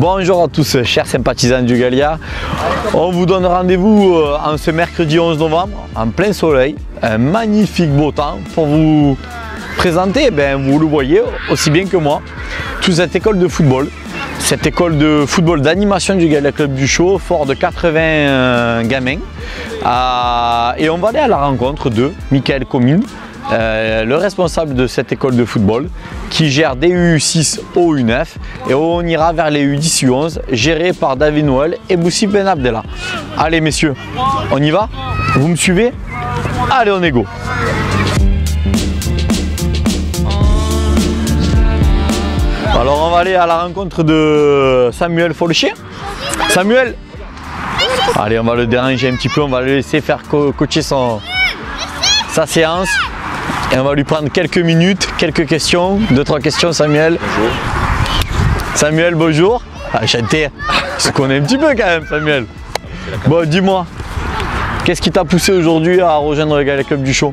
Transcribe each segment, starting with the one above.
Bonjour à tous, chers sympathisants du Gallia. On vous donne rendez-vous en ce mercredi 11 novembre, en plein soleil, un magnifique beau temps pour vous présenter, vous le voyez aussi bien que moi, toute cette école de football. Cette école de football d'animation du Gallia Club du Chau, fort de 80 gamins. Et on va aller à la rencontre de Michael Comines, le responsable de cette école de football qui gère des U6 au U9 et on ira vers les U10 U11 gérés par David Noël et Boussi Ben Abdallah. Allez messieurs, on y va? Vous me suivez? Allez, on est go! Alors on va aller à la rencontre de Samuel Folchier. Samuel, allez, on va le déranger un petit peu, on va le laisser faire coacher sa séance. Et on va lui prendre quelques minutes, quelques questions, 2-3 questions. Samuel. Bonjour. Samuel, bonjour. Enchanté. Je connais un petit peu quand même, Samuel. Bon, dis-moi, qu'est-ce qui t'a poussé aujourd'hui à rejoindre le Gallia Club du Chau?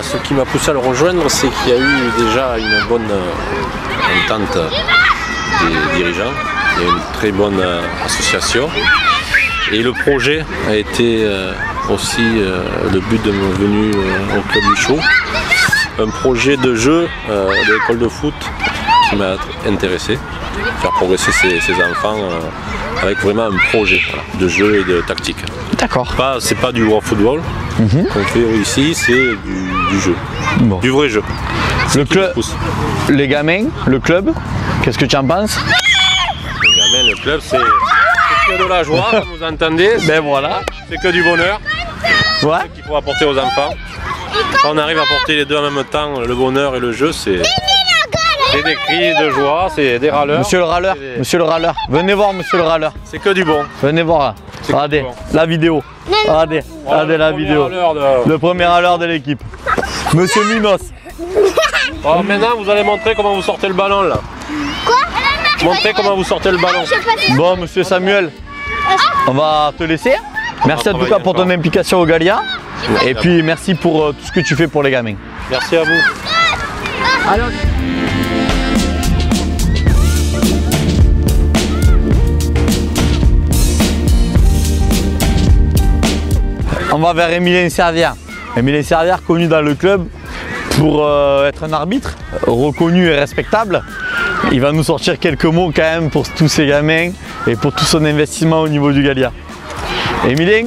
Ce qui m'a poussé à le rejoindre, c'est qu'il y a eu déjà une bonne entente des dirigeants et une très bonne association. Et le projet a été aussi le but de ma venue au Club du Chau. Un projet de jeu de l'école de foot qui m'a intéressé, faire progresser ses enfants avec vraiment un projet de jeu et de tactique. D'accord. C'est pas du world football qu'on fait ici, c'est du jeu, du vrai jeu. Le club, les gamins, le club, qu'est-ce que tu en penses? Les gamins, le club, c'est que de la joie, comme vous entendez. Ben voilà. C'est que du bonheur. Ouais. C'est ce qu'il faut apporter aux enfants. Quand on arrive à apporter les deux en même temps, le bonheur et le jeu, c'est des cris de joie, c'est des râleurs. Monsieur le râleur, monsieur le râleur, venez voir monsieur le râleur. C'est que du bon. Venez voir là. Regardez la vidéo. Regardez, regardez la vidéo. Le premier râleur de l'équipe. Monsieur Minos. Bon, maintenant vous allez montrer comment vous sortez le ballon là. Quoi? Montrez comment vous sortez le ballon. Bon monsieur Samuel, on va te laisser. Merci en tout cas pour ton implication au Gallia. Et puis merci pour tout ce que tu fais pour les gamins. Merci à vous. Allez, on va vers Emilien Servière. Emilien Servière connu dans le club pour être un arbitre reconnu et respectable. Il va nous sortir quelques mots quand même pour tous ces gamins et pour tout son investissement au niveau du Gallia. Emilien,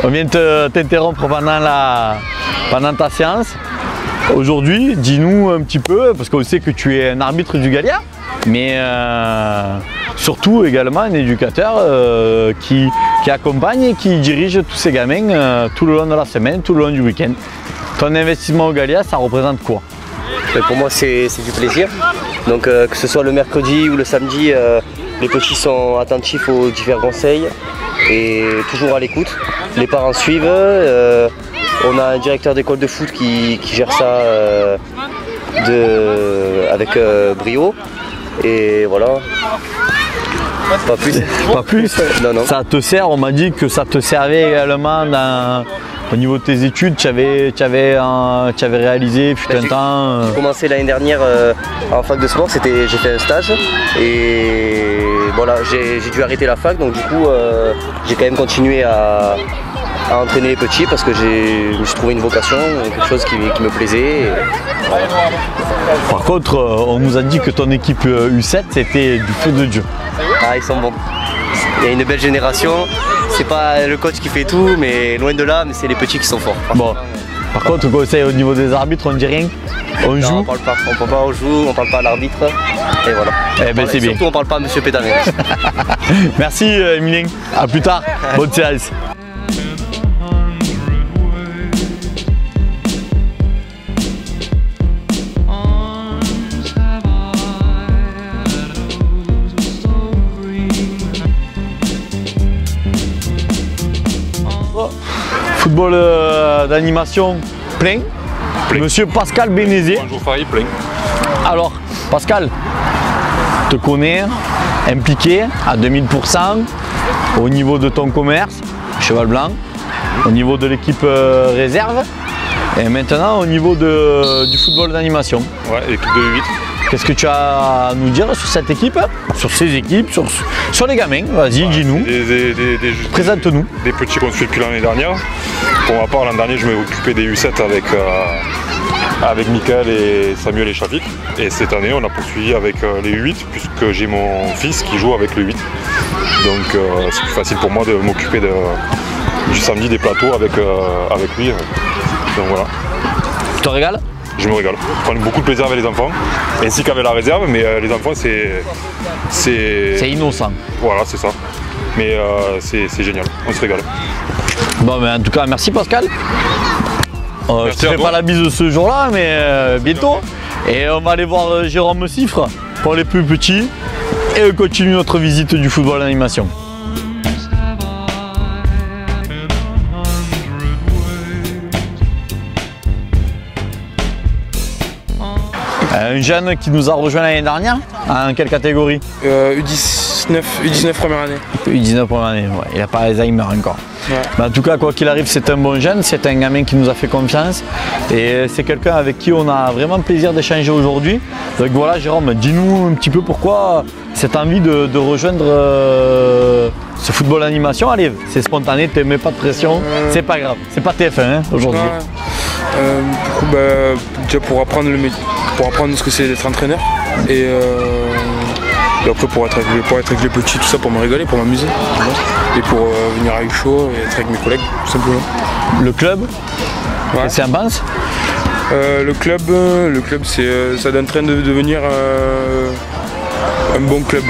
on vient t'interrompre pendant ta séance. Aujourd'hui, dis-nous un petit peu, parce qu'on sait que tu es un arbitre du Gallia, mais surtout également un éducateur qui accompagne et qui dirige tous ces gamins tout le long de la semaine, tout le long du week-end. Ton investissement au Gallia, ça représente quoi? Pour moi, c'est du plaisir. Donc, que ce soit le mercredi ou le samedi, les petits sont attentifs aux différents conseils et toujours à l'écoute. Les parents suivent. On a un directeur d'école de foot qui gère ça avec brio. Et voilà. Pas plus. Pas plus. Non, non. Ça te sert, on m'a dit que ça te servait également au niveau de tes études, tu avais réalisé fut un temps. J'ai commencé l'année dernière en fac de sport, j'ai fait un stage et voilà, j'ai dû arrêter la fac, donc du coup j'ai quand même continué à entraîner les petits parce que je me suis trouvé une vocation, quelque chose qui me plaisait. Et... Par contre, on nous a dit que ton équipe U7 c'était du feu de Dieu. Ah, ils sont bons. Il y a une belle génération. C'est pas le coach qui fait tout, mais loin de là, mais c'est les petits qui sont forts. Bon. Par contre, conseil au niveau des arbitres, on dit rien. On joue. On parle pas, on joue, on parle pas à l'arbitre. Et voilà. Eh ben c'est bien. Surtout on parle pas à monsieur Pédalé. Merci Emilien. À plus tard. Bonne séance. Football d'animation plein. Monsieur Pascal Bénézé. Bonjour Farid, plein. Alors, Pascal, te connais, impliqué à 2000% au niveau de ton commerce, Cheval Blanc, au niveau de l'équipe réserve et maintenant au niveau du football d'animation. Ouais, l'équipe de U8. Qu'est-ce que tu as à nous dire sur cette équipe, sur ces équipes, sur les gamins? Vas-y, dis-nous. Présente-nous. Des petits qu'on suit depuis l'année dernière. Pour ma part, l'an dernier, je m'occupais des U7 avec Michael et Samuel et Shafik. Et cette année, on a poursuivi avec les U8, puisque j'ai mon fils qui joue avec le U8. Donc c'est plus facile pour moi de m'occuper du samedi des plateaux avec lui. Donc voilà. Tu te régales? Je me régale. Je prends beaucoup de plaisir avec les enfants, ainsi qu'avec la réserve, mais les enfants c'est innocent. Voilà, c'est ça. Mais c'est génial, on se régale. Bon, mais en tout cas, merci Pascal. Je te fais pas la bise ce jour-là, mais bientôt. Et on va aller voir Jérôme Siffre pour les plus petits. Et on continue notre visite du football d'animation. Un jeune qui nous a rejoint l'année dernière, en quelle catégorie? U19 première année. U19 première année, ouais. Il n'a pas Alzheimer encore. Ouais. Mais en tout cas, quoi qu'il arrive, c'est un bon jeune, c'est un gamin qui nous a fait confiance et c'est quelqu'un avec qui on a vraiment plaisir d'échanger aujourd'hui. Donc voilà, Jérôme, dis-nous un petit peu pourquoi cette envie de rejoindre ce football d'animation. Allez, c'est spontané, tu ne mets pas de pression, c'est pas grave, c'est pas TF1 hein, aujourd'hui. Déjà pour apprendre ce que c'est d'être entraîneur et après pour être avec les petits, tout ça, pour me régaler, pour m'amuser et pour venir à UCHO et être avec mes collègues tout simplement. Le club, ouais. C'est un pince. Le club ça est en train de devenir un bon club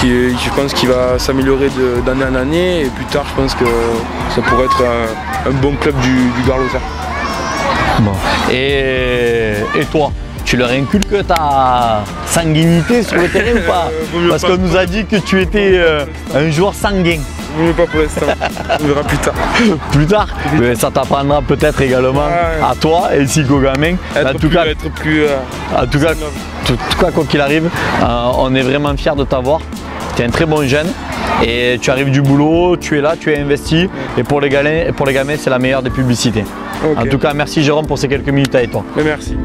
je pense qu'il va s'améliorer d'année en année et plus tard je pense que ça pourrait être un bon club du Gare-Lozère. Bon. Et toi, tu leur inculques ta sanguinité sur le terrain ou pas? Parce qu'on nous a dit que tu étais un joueur sanguin. Mais pas pour l'instant, on verra plus tard. Plus tard, mais ça t'apprendra peut-être également à toi ainsi qu'aux gamins. En tout cas, quoi qu'il arrive, on est vraiment fiers de t'avoir. Tu es un très bon jeune et tu arrives du boulot, tu es là, tu es investi et pour les gamins, c'est la meilleure des publicités. Okay. En tout cas, merci Jérôme pour ces quelques minutes avec toi. Mais merci.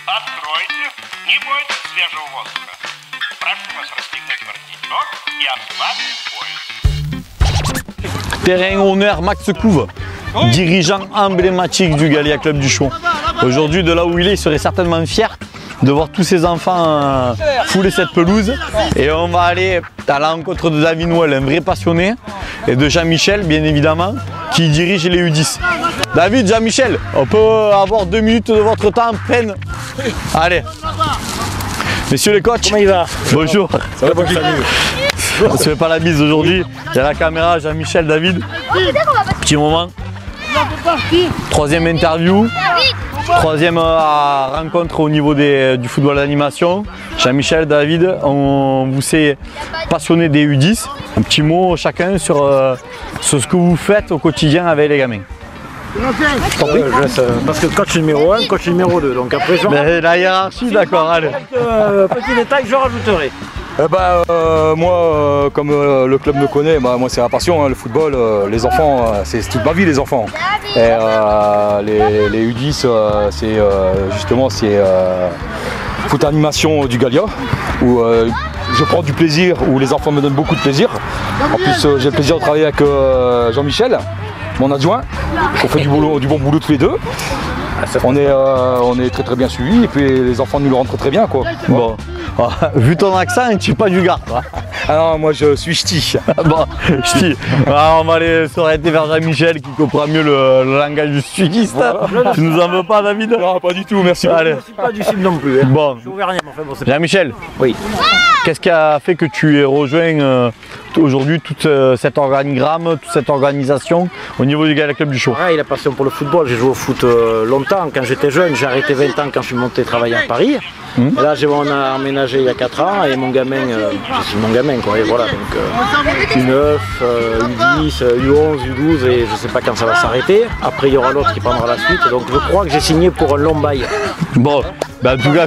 Откройте, не бойтесь свежего воздуха. Прошу вас расстегнуть воротничок и ослабить пояс. Terrain honneur Max Couve, dirigeant emblématique du Gallia Club du Chouan. Aujourd'hui, de là où il serait certainement fier de voir tous ses enfants fouler cette pelouse. Et on va aller à la rencontre de David Noël, un vrai passionné, et de Jean-Michel, bien évidemment, qui dirige les U10. David, Jean-Michel, on peut avoir 2 minutes de votre temps pleine. Allez. Messieurs les coachs. Comment il va? Bonjour. Ça va, bon, salut. On ne se fait pas la bise aujourd'hui. Il y a la caméra, Jean-Michel, David. Petit moment. 3e interview. 3e rencontre au niveau du football d'animation. Jean-Michel, David, on vous sait passionné des U10. Un petit mot chacun sur ce que vous faites au quotidien avec les gamins. Je laisse, parce que coach numéro 1, coach numéro 2, donc après la hiérarchie, d'accord, allez. Petit détail, je rajouterai. Moi, comme le club me connaît, moi c'est la passion, hein, le football, les enfants, c'est toute ma vie les enfants. Et les U10, c'est justement foot animation du Gallia, où je prends du plaisir, où les enfants me donnent beaucoup de plaisir. En plus, j'ai le plaisir de travailler avec Jean-Michel, mon adjoint. On fait du bon boulot tous les deux. On est très bien suivis et puis les enfants nous le rendent très bien quoi. Bon, vu ton accent, tu es pas du Gard. Ah non, moi je suis ch'ti. Bon, ch'ti. On va aller s'orienter vers Jean-Michel qui comprend mieux le langage du sudiste. Voilà. Tu nous en veux pas, David? Non, pas du tout, merci. Allez. Je suis pas du sud non plus. Hein. Bon. Je suis auvergnat, enfin, bon, Jean-Michel. Oui. Qu'est-ce qui a fait que tu aies rejoint aujourd'hui toute cet organigramme, toute cette organisation au niveau du Galia Club du Chau? Il a passion pour le football. J'ai joué au foot longtemps. Quand j'étais jeune, j'ai arrêté 20 ans quand je suis monté travailler à Paris. Et là, on a emménagé il y a 4 ans et mon gamin, je suis mon gamin quoi. Et voilà, donc U9, U10, U11, U12 et je sais pas quand ça va s'arrêter. Après, il y aura l'autre qui prendra la suite. Donc je crois que j'ai signé pour un long bail. Bon, bah, en tout cas,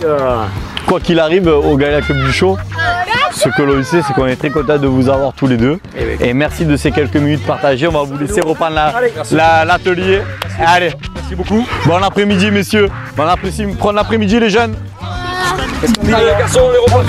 quoi qu'il arrive au Galia Club du Chau, ce que l'on sait, c'est qu'on est très content de vous avoir tous les deux. Et merci de ces quelques minutes partagées. On va vous laisser reprendre l'atelier. Allez, Merci beaucoup. bon après-midi, messieurs. Bon après-midi, les jeunes. Allez, les garçons, les repas.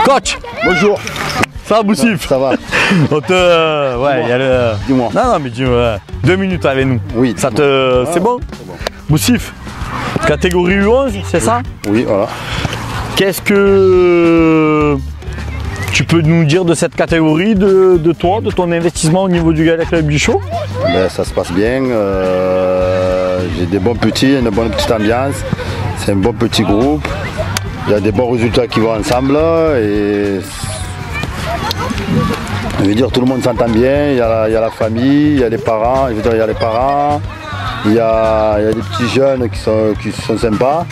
Coach, Bonjour. ça va Boussif? Ça va. On te... ouais, il y a le... Dis-moi. Non, mais dis-moi, 2 minutes avec nous. Oui. Ça te... c'est bon? Boussif, catégorie U11, c'est ça? Oui, voilà. Qu'est-ce que tu peux nous dire de cette catégorie, de toi, de ton investissement au niveau du Galia Club du Chau? Ben, ça se passe bien. J'ai des bons petits, une bonne petite ambiance. C'est un bon petit groupe. Il y a des bons résultats qui vont ensemble. Et je veux dire, tout le monde s'entend bien. Il y a la famille, il y a les parents. Je veux dire, il y a les parents. Il y a des petits jeunes qui sont sympas.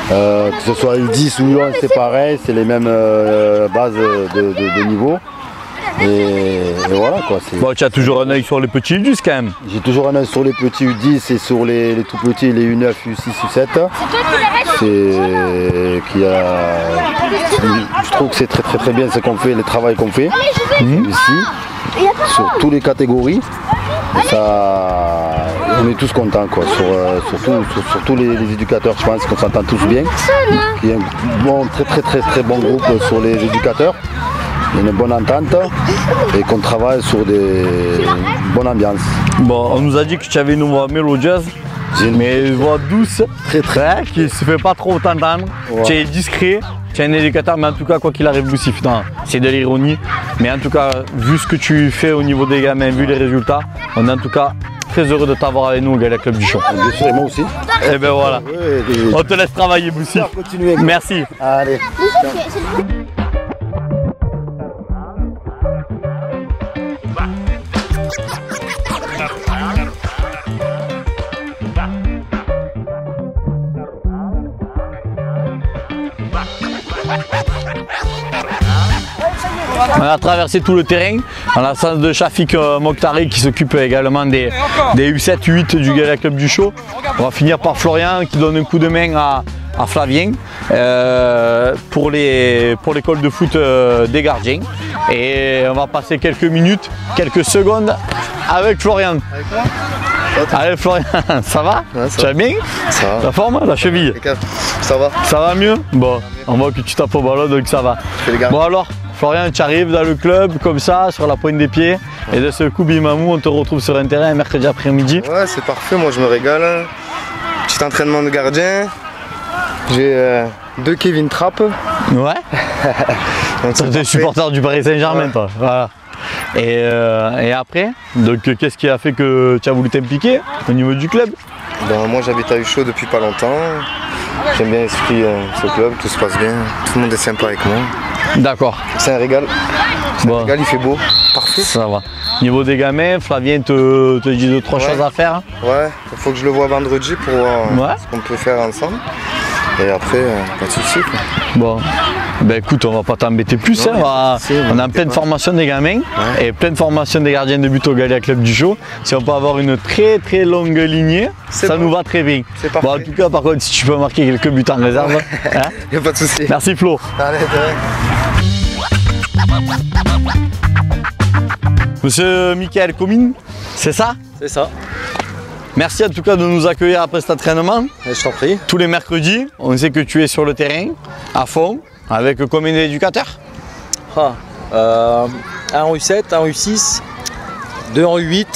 Que ce soit U10 ou U11, c'est pareil, c'est les mêmes bases de niveau. Et voilà quoi. Bon, tu as toujours un œil sur les petits U10 quand même. J'ai toujours un œil sur les petits U10 et sur les tout petits, les U9, U6, U7. Je trouve que c'est très bien ce qu'on fait, le travail qu'on fait ici, sur toutes les catégories. Et ça, on est tous contents quoi, sur tous les éducateurs, je pense qu'on s'entend tous bien. Il y a un très bon groupe sur les éducateurs, il y a une bonne entente et qu'on travaille sur une bonne ambiance. Bon, on nous a dit que tu avais une voix mélodieuse, mais une voix douce, très qui ne se fait pas trop entendre. Ouais. Tu es discret, tu es un éducateur, mais en tout cas, quoi qu'il arrive, Boussif, c'est de l'ironie. Mais en tout cas, vu ce que tu fais au niveau des gamins, vu les résultats, on est en tout cas très heureux de t'avoir avec nous au Galia Club du Chau. Bien sûr, et moi aussi. Et ben voilà. On te laisse travailler, Boussif. Merci. Allez. On a traversé tout le terrain en l'absence de Shafik Mokhtari qui s'occupe également des U7, U8 du Galia Club du Chau. On va finir par Florian qui donne un coup de main à Flavien pour l'école de foot des gardiens. Et on va passer quelques minutes, quelques secondes avec Florian. Allez Florian, ça va? Ouais, ça tu vas bien? Ça va. La forme, la cheville? Ça va. Ça va mieux? Bon, on voit que tu tapes au ballon donc ça va. Bon alors, Florian, tu arrives dans le club comme ça, sur la pointe des pieds, et de ce coup, bimamou, on te retrouve sur un terrain un mercredi après-midi. Ouais, c'est parfait, moi je me régale. Petit entraînement de gardien. J'ai 2 Kevin Trapp. Ouais. Tu es supporter du Paris Saint-Germain, ouais. Toi. Voilà. Et après, donc qu'est-ce qui a fait que tu as voulu t'impliquer au niveau du club? Ben, moi j'habite à Huchot depuis pas longtemps. J'aime bien l'esprit de ce club, tout se passe bien, tout le monde est sympa avec moi. D'accord. C'est un régal. C'est un régal, il fait beau. Parfait. Ça va. Niveau des gamins, Flavien te dit 2-3 choses à faire. Ouais, il faut que je le voie vendredi pour voir ce qu'on peut faire ensemble. Et après, pas de soucis. Bon, ben écoute, on va pas t'embêter plus. Non, hein, on a plein de formations des gamins et plein de formations des gardiens de but au Galia Club du Chau. Si on peut avoir une très longue lignée, ça nous va très bien. Bon, en tout cas, par contre, si tu peux marquer quelques buts en réserve. Hein, y a pas de soucis. Merci Flo. Allez, Monsieur Michael Comine, c'est ça? C'est ça. Merci en tout cas de nous accueillir après cet entraînement. Je t'en prie. Tous les mercredis, on sait que tu es sur le terrain, à fond, avec combien d'éducateurs? Un en U7, un en U6, 2 en U8,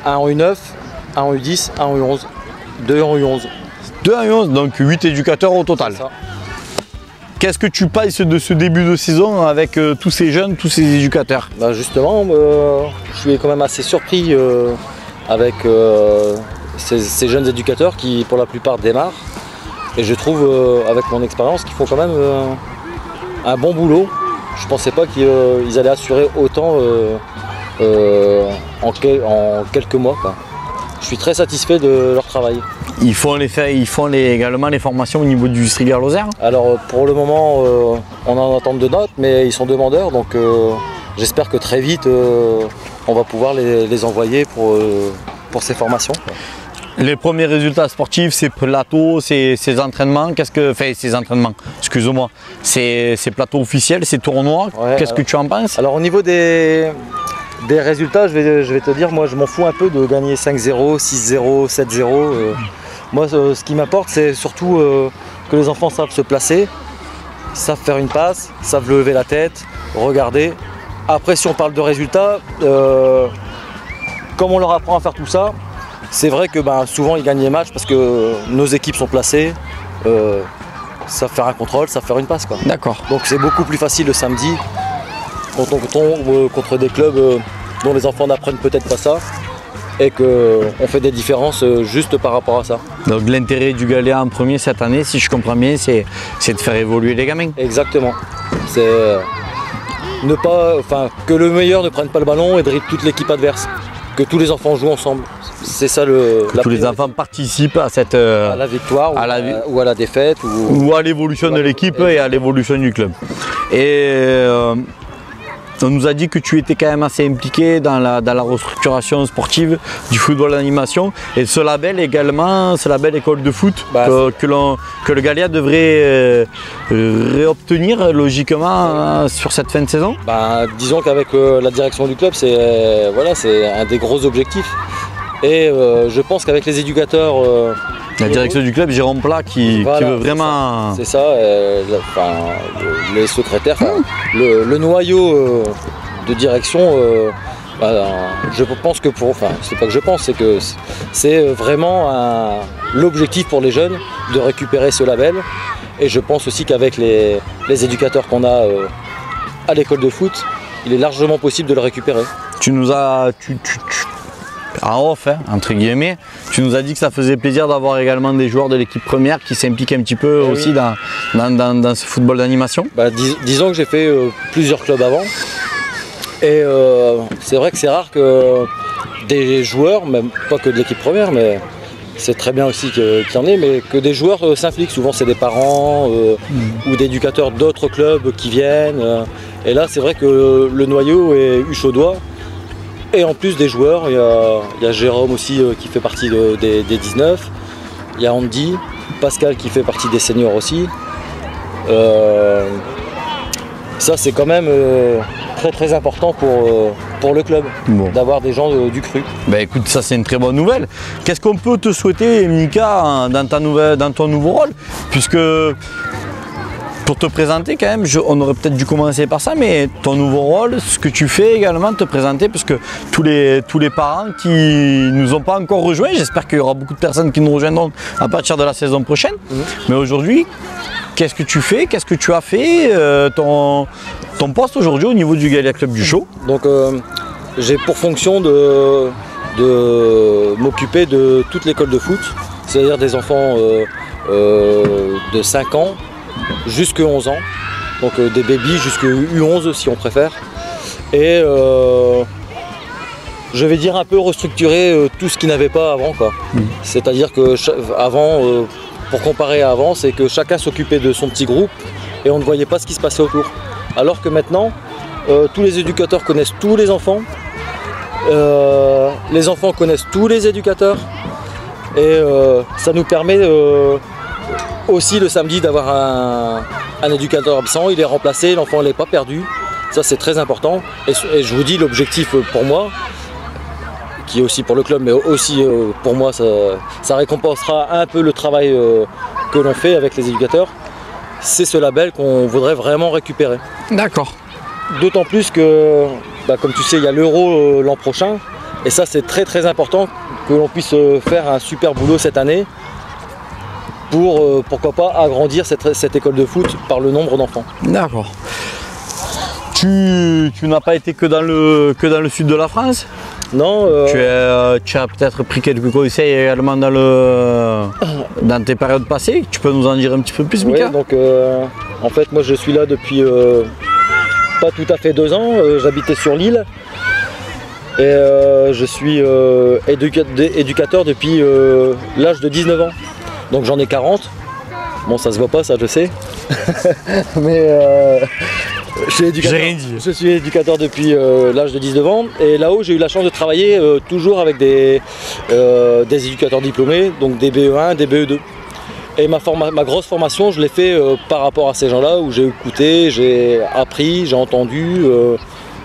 un en U9, un en U10, un en U11. 2 en U11. 2 en U11, donc 8 éducateurs au total. Qu'est-ce que tu penses de ce début de saison avec tous ces jeunes, tous ces éducateurs? Bah justement, je suis quand même assez surpris avec ces jeunes éducateurs qui pour la plupart démarrent. Et je trouve avec mon expérience qu'ils font quand même un bon boulot. Je ne pensais pas qu'ils allaient assurer autant en quelques mois, quoi. Je suis très satisfait de leur travail. Ils font également les formations au niveau du Strigar-Lozère? Alors pour le moment, on est en attente de notes, mais ils sont demandeurs, donc j'espère que très vite, on va pouvoir les envoyer pour ces formations. Les premiers résultats sportifs, ces plateaux, ces entraînements, ces entraînements, excuse-moi, ces plateaux officiels, ces tournois, qu'est-ce que tu en penses? Alors au niveau des résultats, je vais te dire, moi je m'en fous un peu de gagner 5-0, 6-0, 7-0. Moi ce qui m'importe, c'est surtout que les enfants savent se placer, savent faire une passe, savent lever la tête, regarder. Après si on parle de résultats, comme on leur apprend à faire tout ça, c'est vrai que souvent ils gagnent les matchs parce que nos équipes sont placées, savent faire un contrôle, savent faire une passe, quoi. D'accord. Donc c'est beaucoup plus facile le samedi quand on tombe contre des clubs dont les enfants n'apprennent peut-être pas ça et qu'on fait des différences juste par rapport à ça. Donc l'intérêt du Gallia en premier cette année, si je comprends bien, c'est de faire évoluer les gamins. Exactement. C'est que le meilleur ne prenne pas le ballon et dribble toute l'équipe adverse. Que tous les enfants jouent ensemble. C'est ça tous les enfants participent à la victoire ou à la défaite. Ou à l'évolution de l'équipe et à l'évolution du club. Et on nous a dit que tu étais quand même assez impliqué dans la restructuration sportive du football d'animation. Et ce label également, ce label école de foot que le Gallia devrait réobtenir logiquement sur cette fin de saison. Disons qu'avec la direction du club, c'est un des gros objectifs. Et je pense qu'avec les éducateurs... la direction du club, Jérôme Plat, qui veut vraiment... C'est ça, les secrétaires, le noyau de direction, je pense que c'est pas que je pense, c'est que c'est vraiment l'objectif pour les jeunes de récupérer ce label. Et je pense aussi qu'avec les éducateurs qu'on a à l'école de foot, il est largement possible de le récupérer. Tu nous as... en off, entre guillemets, tu nous as dit que ça faisait plaisir d'avoir également des joueurs de l'équipe première qui s'impliquent un petit peu aussi dans ce football d'animation. Disons que j'ai fait plusieurs clubs avant et c'est vrai que c'est rare que des joueurs, même pas que de l'équipe première, mais c'est très bien aussi qu'il y en ait, mais que des joueurs s'impliquent. Souvent c'est des parents ou des éducateurs d'autres clubs qui viennent. Et là c'est vrai que le noyau est huchaudois. Et en plus des joueurs, il y a Jérôme aussi qui fait partie des 19. Il y a Andy, Pascal qui fait partie des seniors aussi. Ça c'est quand même très très important pour le club, d'avoir des gens du cru. Écoute, ça c'est une très bonne nouvelle. Qu'est-ce qu'on peut te souhaiter, Mika, dans ton nouveau rôle? Puisque pour te présenter quand même, on aurait peut-être dû commencer par ça, mais ton nouveau rôle, ce que tu fais également, te présenter, parce que tous les parents qui ne nous ont pas encore rejoints, j'espère qu'il y aura beaucoup de personnes qui nous rejoindront à partir de la saison prochaine. Mais aujourd'hui, qu'est-ce que tu fais? Qu'est-ce que tu as fait? Ton poste aujourd'hui au niveau du Gallia Club du Chau? Donc j'ai pour fonction de m'occuper de toute l'école de foot, c'est-à-dire des enfants de 5 ans jusqu'à 11 ans, donc des babies jusqu'à U11 si on préfère. Et je vais dire un peu restructurer tout ce qu'il n'avait pas avant, quoi. C'est-à-dire que avant, pour comparer à avant, c'est que chacun s'occupait de son petit groupe et on ne voyait pas ce qui se passait autour. Alors que maintenant, tous les éducateurs connaissent tous les enfants connaissent tous les éducateurs et ça nous permet aussi le samedi d'avoir un éducateur absent, il est remplacé, l'enfant n'est pas perdu. Ça c'est très important. Et je vous dis, l'objectif pour moi, qui est aussi pour le club, mais aussi pour moi, ça récompensera un peu le travail que l'on fait avec les éducateurs. C'est ce label qu'on voudrait vraiment récupérer. D'accord. D'autant plus que, comme tu sais, il y a l'Euro l'an prochain. Et ça c'est très très important que l'on puisse faire un super boulot cette année pour pourquoi pas agrandir cette école de foot par le nombre d'enfants. D'accord. Tu n'as pas été que dans le sud de la France? Non. Tu as peut-être pris quelques conseils également dans tes périodes passées. Tu peux nous en dire un petit peu plus, Mika? Oui, donc en fait moi je suis là depuis pas tout à fait 2 ans. J'habitais sur l'île et je suis éducateur depuis l'âge de 19 ans. Donc j'en ai 40. Bon, ça se voit pas, ça je sais. Mais je suis éducateur depuis l'âge de 19 ans. Et là-haut, j'ai eu la chance de travailler toujours avec des éducateurs diplômés, donc des BE1, des BE2. Et ma grosse formation, je l'ai fait par rapport à ces gens-là, où j'ai écouté, j'ai appris, j'ai entendu.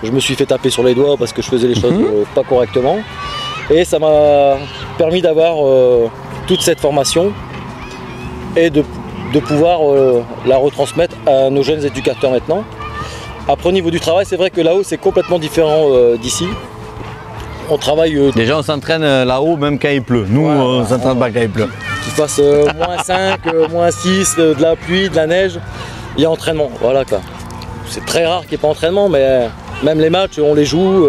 Je me suis fait taper sur les doigts parce que je faisais les choses pas correctement. Et ça m'a permis d'avoir toute cette formation et de pouvoir la retransmettre à nos jeunes éducateurs maintenant. Après, au niveau du travail, c'est vrai que là-haut c'est complètement différent d'ici. On travaille... Déjà on s'entraîne là-haut même quand il pleut. Nous on s'entraîne pas quand il pleut. Qu'il fasse moins 5, moins 6, de la pluie, de la neige, il y a entraînement. Voilà quoi. C'est très rare qu'il n'y ait pas entraînement, mais même les matchs on les joue.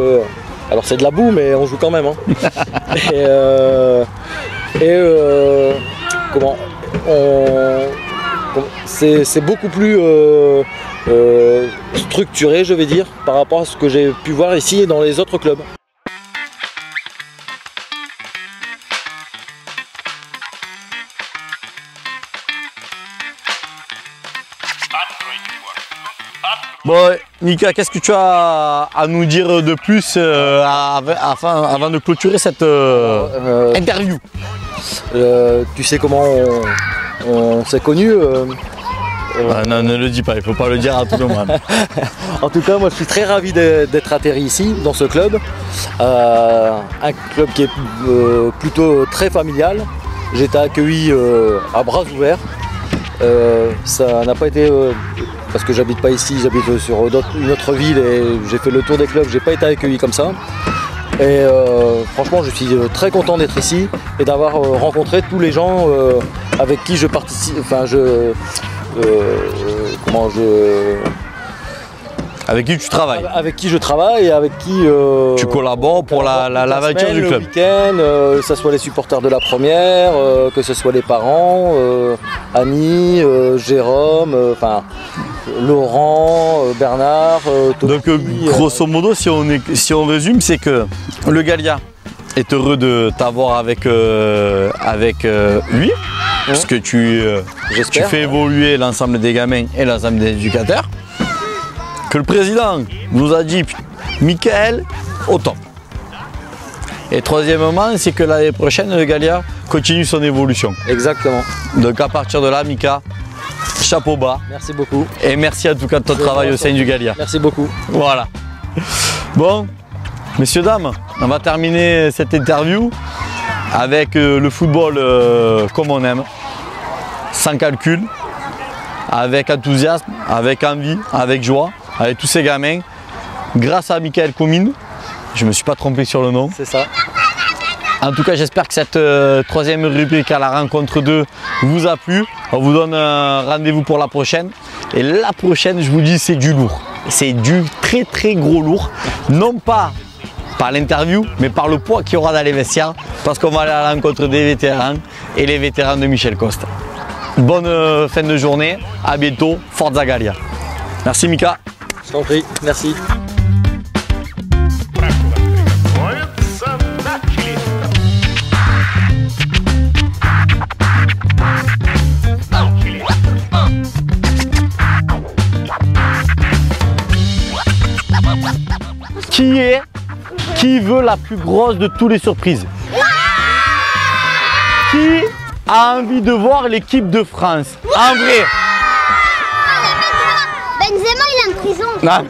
Alors c'est de la boue mais on joue quand même. Hein. Comment c'est beaucoup plus structuré, je vais dire, par rapport à ce que j'ai pu voir ici et dans les autres clubs. Bon, Mika, qu'est-ce que tu as à nous dire de plus avant de clôturer cette interview? Tu sais comment on s'est connus non, ne le dis pas, il ne faut pas le dire à tout le monde. En tout cas, moi je suis très ravi d'être atterri ici, dans ce club. Un club qui est plutôt très familial. J'ai été accueilli à bras ouverts. Ça n'a pas été... parce que j'habite pas ici, j'habite sur une autre ville et j'ai fait le tour des clubs, j'ai pas été accueilli comme ça. Et franchement je suis très content d'être ici et d'avoir rencontré tous les gens avec qui je participe, avec qui tu travailles. Avec qui je travaille et avec qui tu collabores pour l'aventure du club. Le week-end, que ce soit les supporters de la première, que ce soit les parents, Annie, Jérôme, Laurent, Bernard, Topi. Donc grosso modo, si on résume, c'est que le Gallia est heureux de t'avoir avec lui, parce que tu fais évoluer l'ensemble des gamins et l'ensemble des éducateurs. Que le président nous a dit Michael au top. Et troisièmement, c'est que l'année prochaine, le Gallia continue son évolution. Exactement. Donc à partir de là, Mika, chapeau bas. Merci beaucoup. Et merci en tout cas de ton travail au sein du Gallia. Merci beaucoup. Voilà. Bon, messieurs, dames, on va terminer cette interview avec le football comme on aime, sans calcul, avec enthousiasme, avec envie, avec joie, avec tous ces gamins, grâce à Michael Comines. Je ne me suis pas trompé sur le nom. C'est ça. En tout cas, j'espère que cette troisième rubrique à la rencontre 2 vous a plu. On vous donne rendez-vous pour la prochaine. Et la prochaine, je vous dis, c'est du lourd. C'est du très très gros lourd. Non pas par l'interview, mais par le poids qu'il y aura dans les vestiaires. Parce qu'on va aller à la rencontre des vétérans et les vétérans de Michel Coste. Bonne fin de journée. À bientôt. Forza Gallia. Merci Mika. Je t'en prie. Merci. Qui veut la plus grosse de toutes les surprises? Qui a envie de voir l'équipe de France? En vrai. Benzema, il est en prison. Non.